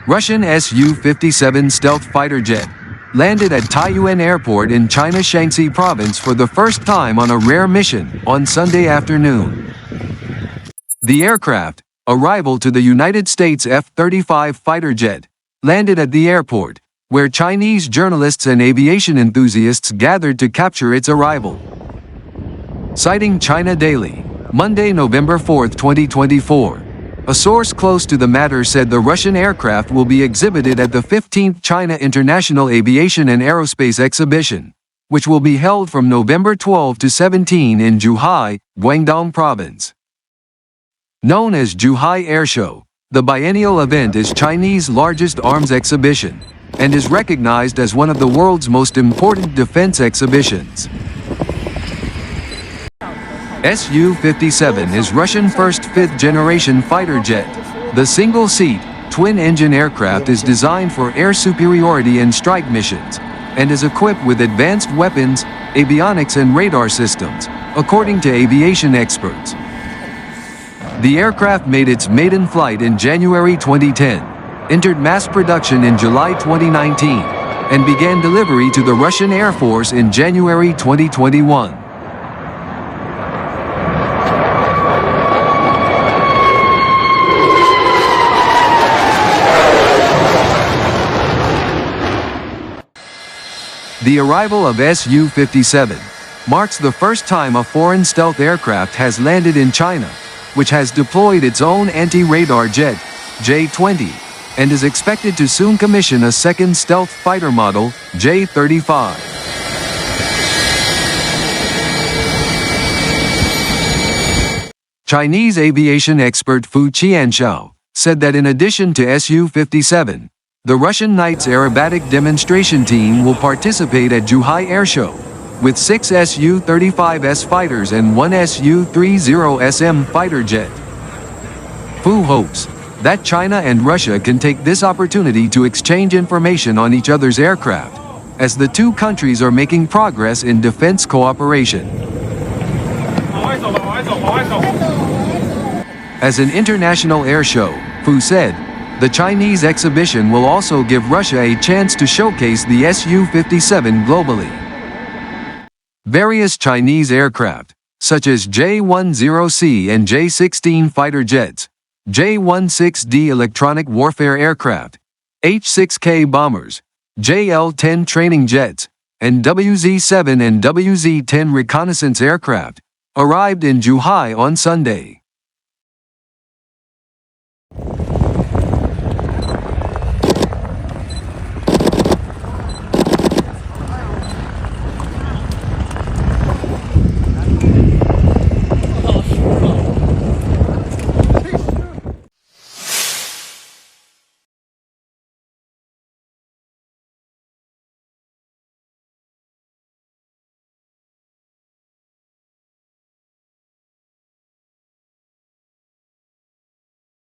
Russian Su-57 stealth fighter jet landed at Taiyuan Airport in China Shanxi province for the first time on a rare mission on Sunday afternoon. The aircraft, a rival to the United States F-35 fighter jet, landed at the airport, where Chinese journalists and aviation enthusiasts gathered to capture its arrival. Citing China Daily, Monday, November 4, 2024. A source close to the matter said the Russian aircraft will be exhibited at the 15th China International Aviation and Aerospace Exhibition, which will be held from November 12 to 17 in Zhuhai, Guangdong province. Known as Zhuhai Airshow, the biennial event is Chinese largest arms exhibition, and is recognized as one of the world's most important defense exhibitions. Su-57 is Russian first fifth-generation fighter jet. The single-seat, twin-engine aircraft is designed for air superiority and strike missions, and is equipped with advanced weapons, avionics and radar systems, according to aviation experts. The aircraft made its maiden flight in January 2010, entered mass production in July 2019, and began delivery to the Russian Air Force in January 2021. The arrival of Su-57 marks the first time a foreign stealth aircraft has landed in China, which has deployed its own anti-radar jet, J-20, and is expected to soon commission a second stealth fighter model, J-35. Chinese aviation expert Fu Qianxiao said that in addition to Su-57, the Russian Knights aerobatic demonstration team will participate at Zhuhai Airshow, with 6 Su-35S fighters and 1 Su-30SM fighter jet. Fu hopes that China and Russia can take this opportunity to exchange information on each other's aircraft, as the two countries are making progress in defense cooperation. As an international air show, Fu said, the Chinese exhibition will also give Russia a chance to showcase the Su-57 globally. Various Chinese aircraft, such as J-10C and J-16 fighter jets, J-16D electronic warfare aircraft, H-6K bombers, JL-10 training jets, and WZ-7 and WZ-10 reconnaissance aircraft, arrived in Zhuhai on Sunday.